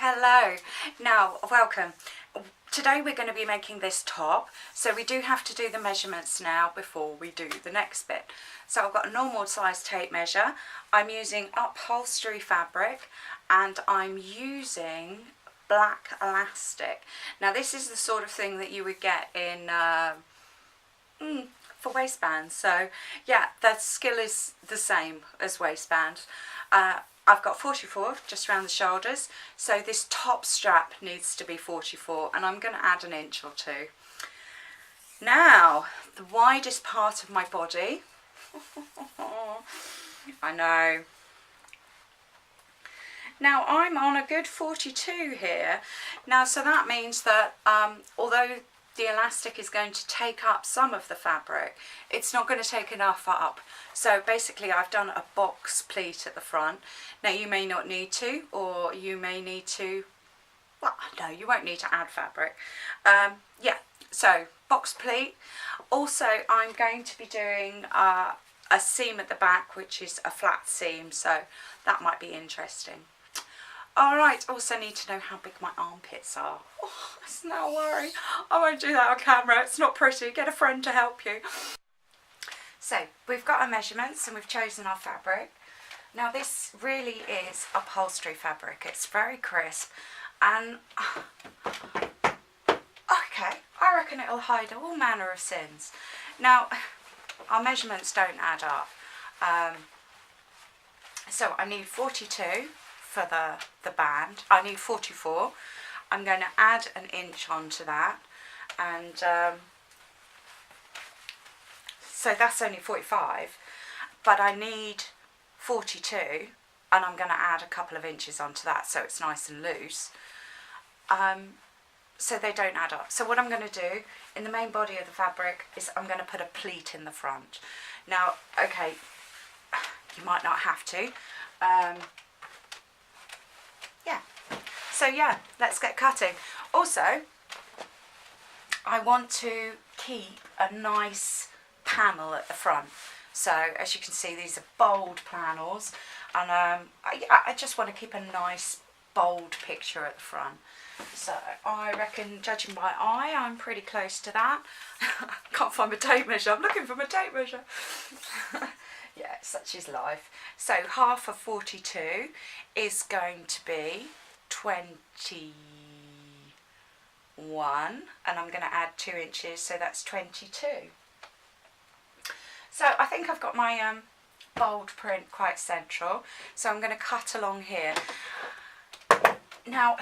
Hello. Now, welcome. Today we're going to be making this top, so we do have to do the measurements now before we do the next bit. So I've got a normal size tape measure. I'm using upholstery fabric and I'm using black elastic. Now this is the sort of thing that you would get in for waistbands. So yeah, the skill is the same as waistbands. I've got 44 just around the shoulders, so this top strap needs to be 44 and I'm going to add an inch or two. Now, the widest part of my body, I know. Now I'm on a good 42 here. Now, so that means that although the elastic is going to take up some of the fabric, it's not going to take enough up. So basically I've done a box pleat at the front. Now you may not need to, or you may need to, well no, you won't need to add fabric. Yeah, so box pleat. Also I'm going to be doing a seam at the back, which is a flat seam, so that might be interesting. Alright, also need to know how big my armpits are. Oh, it's no worry. I won't do that on camera. It's not pretty. Get a friend to help you. So, we've got our measurements and we've chosen our fabric. Now this really is upholstery fabric. It's very crisp and okay, I reckon it'll hide all manner of sins. Now, our measurements don't add up. So I need 42. For the band. I need 44. I'm going to add an inch onto that, and so that's only 45, but I need 42 and I'm going to add a couple of inches onto that so it's nice and loose, so they don't add up. So what I'm going to do in the main body of the fabric is I'm going to put a pleat in the front. Now, okay, you might not have to, yeah, so yeah, let's get cutting. Also, I want to keep a nice panel at the front. So as you can see, these are bold panels, and I just want to keep a nice bold picture at the front. So I reckon, judging by eye, I'm pretty close to that. Can't find my tape measure. I'm looking for my tape measure. Yeah, such is life. So half of 42 is going to be 21, and I'm going to add 2 inches, so that's 22. So I think I've got my bold print quite central, so I'm going to cut along here. Now,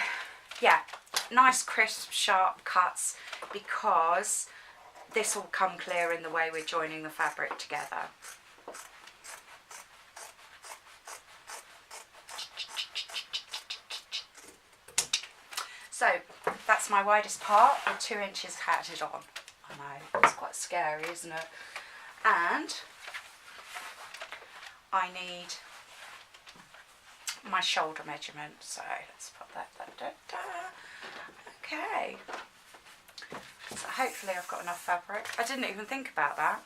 yeah, nice crisp sharp cuts, because this will come clear in the way we're joining the fabric together. So that's my widest part with 2 inches added on. I know, it's quite scary, isn't it? And I need my shoulder measurement, so let's put that okay. So hopefully I've got enough fabric. I didn't even think about that.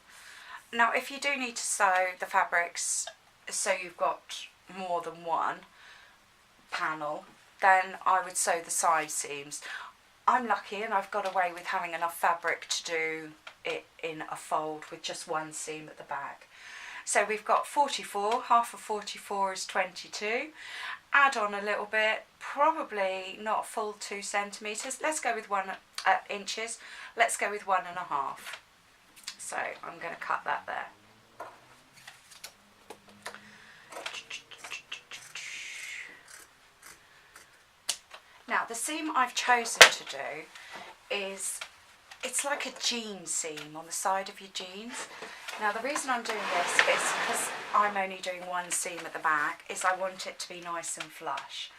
Now if you do need to sew the fabrics so you've got more than one panel, then I would sew the side seams. I'm lucky and I've got away with having enough fabric to do it in a fold with just one seam at the back. So we've got 44, half of 44 is 22. Add on a little bit, probably not full 2 centimetres. Let's go with 1 inches. Let's go with 1.5. So I'm going to cut that there. Now the seam I've chosen to do is, it's like a jean seam on the side of your jeans. Now the reason I'm doing this is because I'm only doing one seam at the back, is I want it to be nice and flush.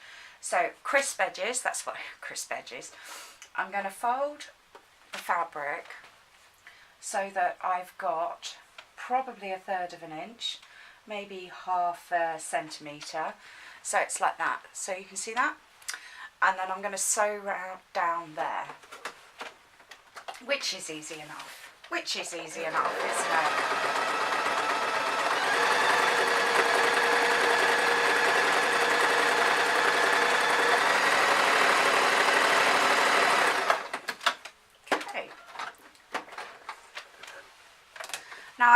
So crisp edges, that's what, crisp edges. I'm going to fold the fabric so that I've got probably 1/3 of an inch, maybe half a centimetre. So it's like that, so you can see that. And then I'm going to sew down there, which is easy enough. Which is easy enough, isn't it?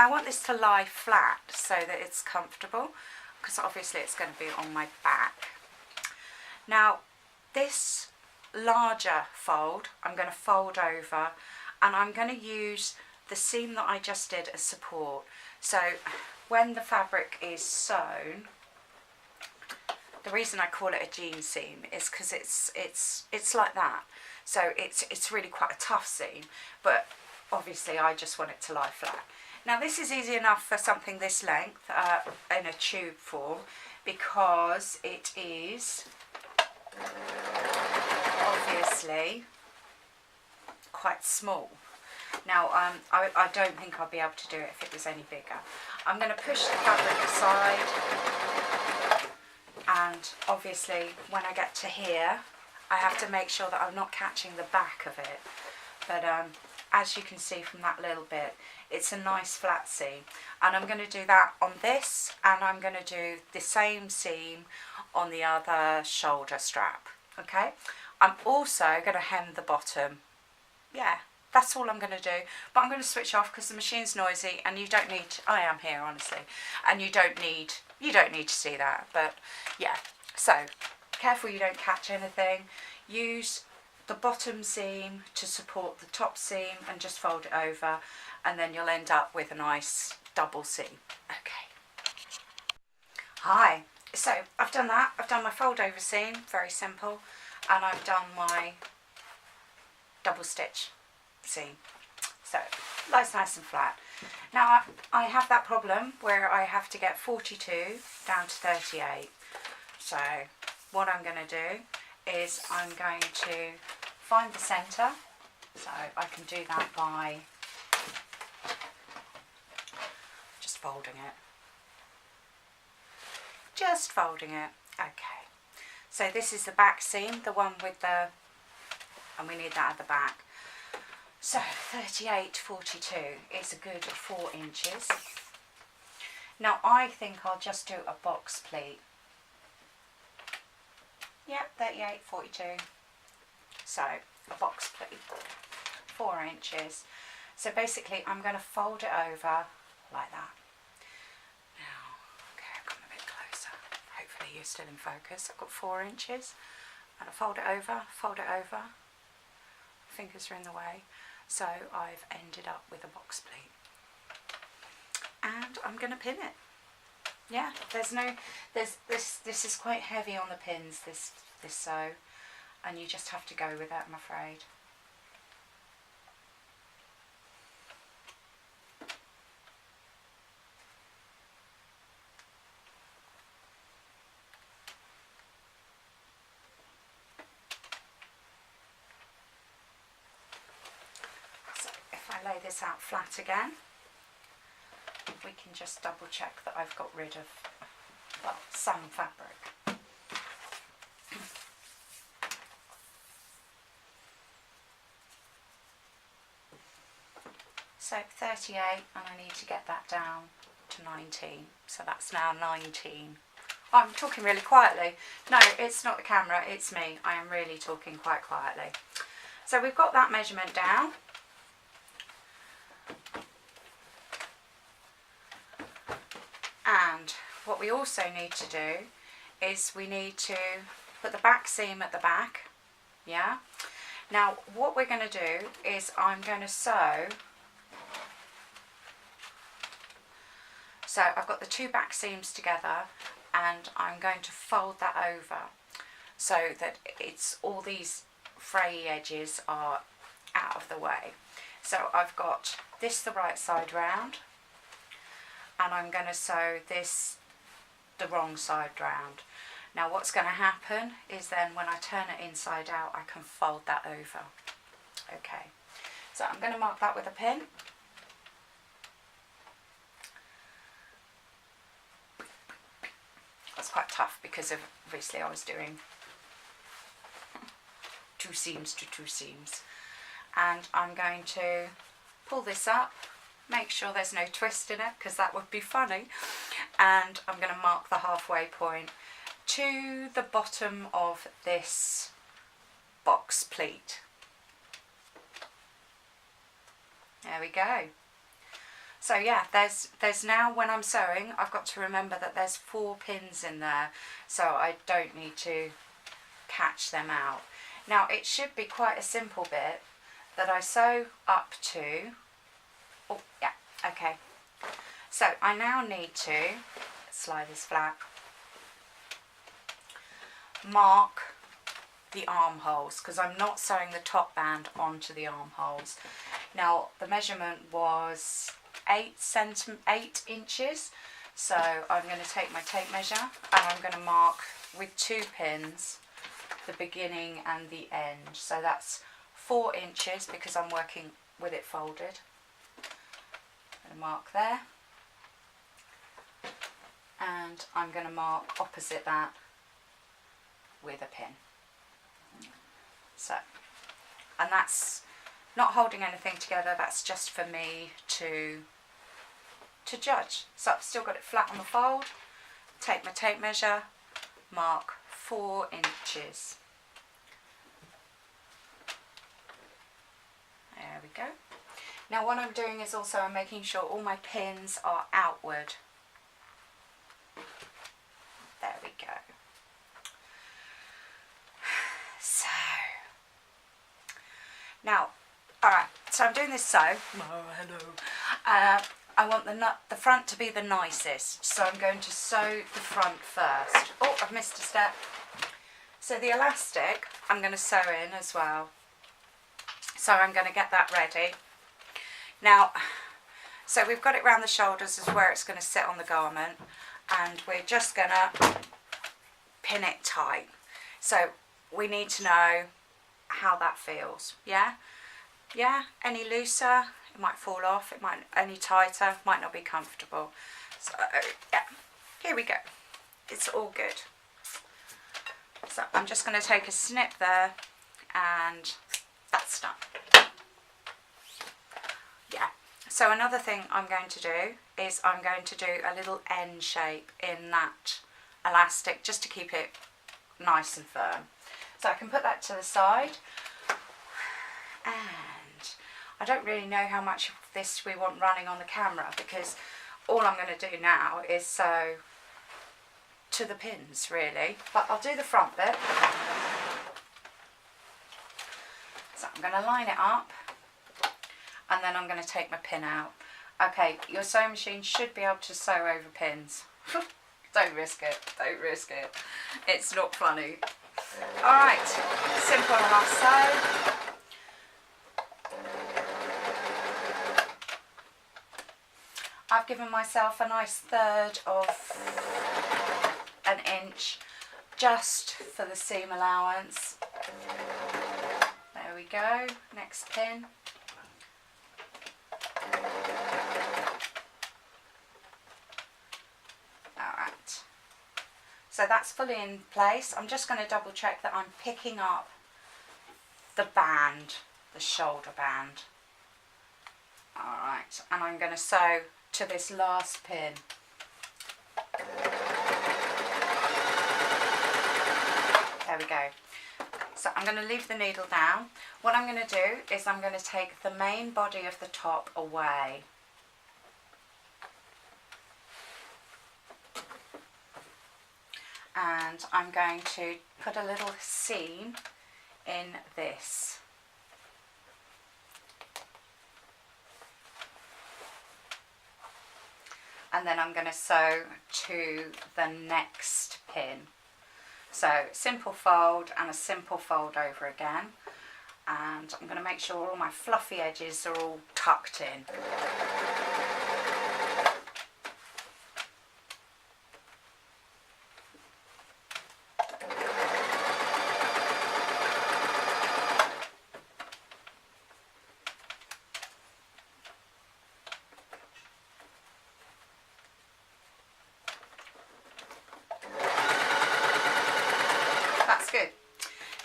I want this to lie flat so that it's comfortable, because obviously it's going to be on my back. Now this larger fold, I'm going to fold over, and I'm going to use the seam that I just did as support. So when the fabric is sewn, the reason I call it a jean seam is because it's like that. So it's really quite a tough seam, but obviously I just want it to lie flat. Now this is easy enough for something this length in a tube form, because it is obviously quite small. Now I don't think I'll be able to do it if it was any bigger. I'm going to push the fabric aside, and obviously when I get to here I have to make sure that I'm not catching the back of it, but as you can see from that little bit, it's a nice flat seam, and I'm going to do that on this, and I'm going to do the same seam on the other shoulder strap. Okay, I'm also going to hem the bottom. Yeah, that's all I'm going to do, but I'm going to switch off because the machine's noisy, and you don't need, I am here honestly, and you don't need to see that. But yeah, so careful you don't catch anything. Use the bottom seam to support the top seam and just fold it over, and then you'll end up with a nice double seam. Okay. Hi, so I've done that. I've done my fold over seam, very simple, and I've done my double stitch seam. So lies nice and flat. Now I have that problem where I have to get 42 down to 38. So what I'm going to do is I'm going to find the centre. So I can do that by just folding it. Just folding it. Okay. So this is the back seam, the one with the, and we need that at the back. So 38 to 42 is a good 4 inches. Now I think I'll just do a box pleat. Yep, 38, 42. So a box pleat, 4 inches. So basically I'm going to fold it over like that. Now, okay, I've come a bit closer. Hopefully you're still in focus. I've got 4 inches. And I fold it over, fingers are in the way. So I've ended up with a box pleat. And I'm going to pin it. Yeah, this is quite heavy on the pins, this sew, and you just have to go with it, I'm afraid. So if I lay this out flat again, we can just double check that I've got rid of, well, some fabric. So 38, and I need to get that down to 19. So that's now 19. Oh, I'm talking really quietly. No, it's not the camera, it's me. I am really talking quite quietly. So we've got that measurement down. And what we also need to do is we need to put the back seam at the back. Yeah. Now what we're going to do is I'm going to sew. So I've got the two back seams together, and I'm going to fold that over so that it's all these fray edges are out of the way. So I've got this the right side round, and I'm going to sew this the wrong side round. Now what's going to happen is then when I turn it inside out, I can fold that over. Okay, so I'm going to mark that with a pin. That's quite tough because of, obviously I was doing 2 seams to 2 seams. And I'm going to pull this up, make sure there's no twist in it because that would be funny, and I'm going to mark the halfway point to the bottom of this box pleat. There we go. So yeah, there's now, when I'm sewing, I've got to remember that there's 4 pins in there, so I don't need to catch them out. Now it should be quite a simple bit that I sew up to. Oh yeah, okay. So I now need to slide this flat, mark the armholes, because I'm not sewing the top band onto the armholes. Now the measurement was 8 inches, so I'm going to take my tape measure and I'm going to mark with 2 pins the beginning and the end. So that's 4 inches because I'm working with it folded. I'm going to mark there, and I'm going to mark opposite that with a pin. So, and that's not holding anything together, that's just for me to judge. So I've still got it flat on the fold, take my tape measure, mark 4 inches. There we go. Now what I'm doing is also I'm making sure all my pins are outward. There we go. So, now, alright, so I'm doing this sew. Oh, hello. I want the front to be the nicest, so I'm going to sew the front first. Oh, I've missed a step. So the elastic I'm going to sew in as well. So I'm going to get that ready. Now, so we've got it round the shoulders is where it's going to sit on the garment, and we're just going to pin it tight. So we need to know how that feels. Yeah? Yeah? Any looser, it might fall off. It might, any tighter, might not be comfortable. So yeah, here we go. It's all good. So I'm just going to take a snip there, and that's done. Yeah. So another thing I'm going to do is I'm going to do a little N shape in that elastic just to keep it nice and firm. So I can put that to the side, and I don't really know how much of this we want running on the camera, because all I'm going to do now is sew to the pins really, but I'll do the front bit. So I'm going to line it up, and then I'm going to take my pin out. Okay, your sewing machine should be able to sew over pins. Don't risk it, don't risk it. It's not funny. Alright, simple enough sew. I've given myself a nice 1/3 of an inch just for the seam allowance. There we go, next pin. Alright, so that's fully in place. I'm just going to double check that I'm picking up the band, the shoulder band. Alright, and I'm going to sew to this last pin. There we go. So I'm going to leave the needle down. What I'm going to do is I'm going to take the main body of the top away. And I'm going to put a little seam in this. And then I'm going to sew to the next pin. So simple fold and a simple fold over again, and I'm going to make sure all my fluffy edges are all tucked in.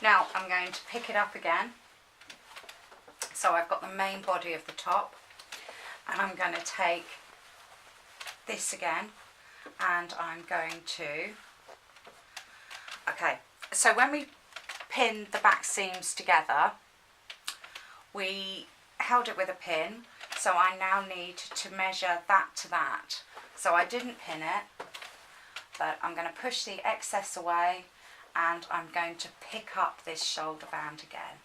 Now I'm going to pick it up again. So I've got the main body of the top, and I'm going to take this again, and I'm going to, okay, so when we pinned the back seams together, we held it with a pin, So I now need to measure that to that. So I didn't pin it, but I'm going to push the excess away, and I'm going to pick up this shoulder band again.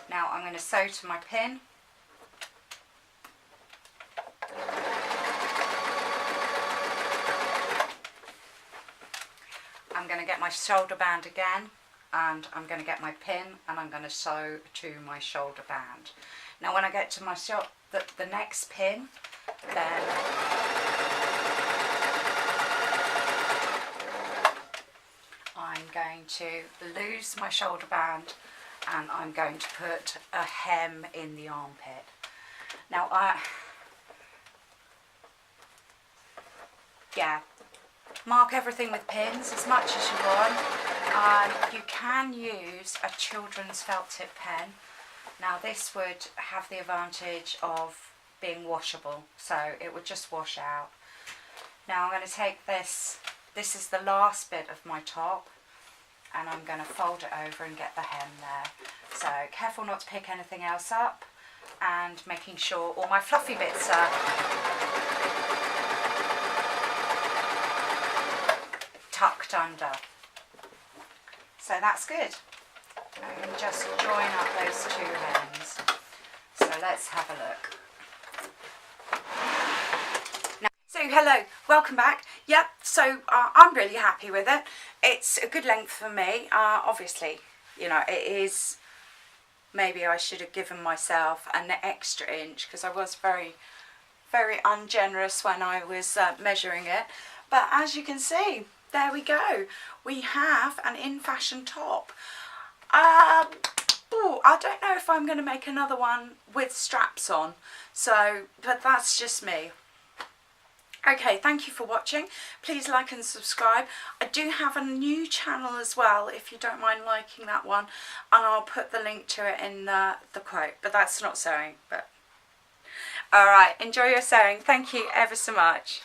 Now I'm going to sew to my pin. I'm going to get my shoulder band again, and I'm going to get my pin, and I'm going to sew to my shoulder band. Now when I get to my the next pin, then I'm going to lose my shoulder band, and I'm going to put a hem in the armpit. Now mark everything with pins as much as you want. You can use a children's felt tip pen. Now this would have the advantage of being washable, so it would just wash out. Now I'm going to take this is the last bit of my top, and I'm going to fold it over and get the hem there. So careful not to pick anything else up, and making sure all my fluffy bits are tucked under. So that's good. I can just join up those two hems. So let's have a look. Now, so hello, welcome back. Yep, so I'm really happy with it. It's a good length for me. Obviously, you know, it is, maybe I should have given myself an extra inch, because I was very, very ungenerous when I was measuring it. But as you can see, there we go. We have an in-fashion top. I don't know if I'm going to make another one with straps on. So, but that's just me. Okay, thank you for watching. Please like and subscribe. I do have a new channel as well, if you don't mind liking that one. And I'll put the link to it in the quote. But that's not sewing. But alright, enjoy your sewing. Thank you ever so much.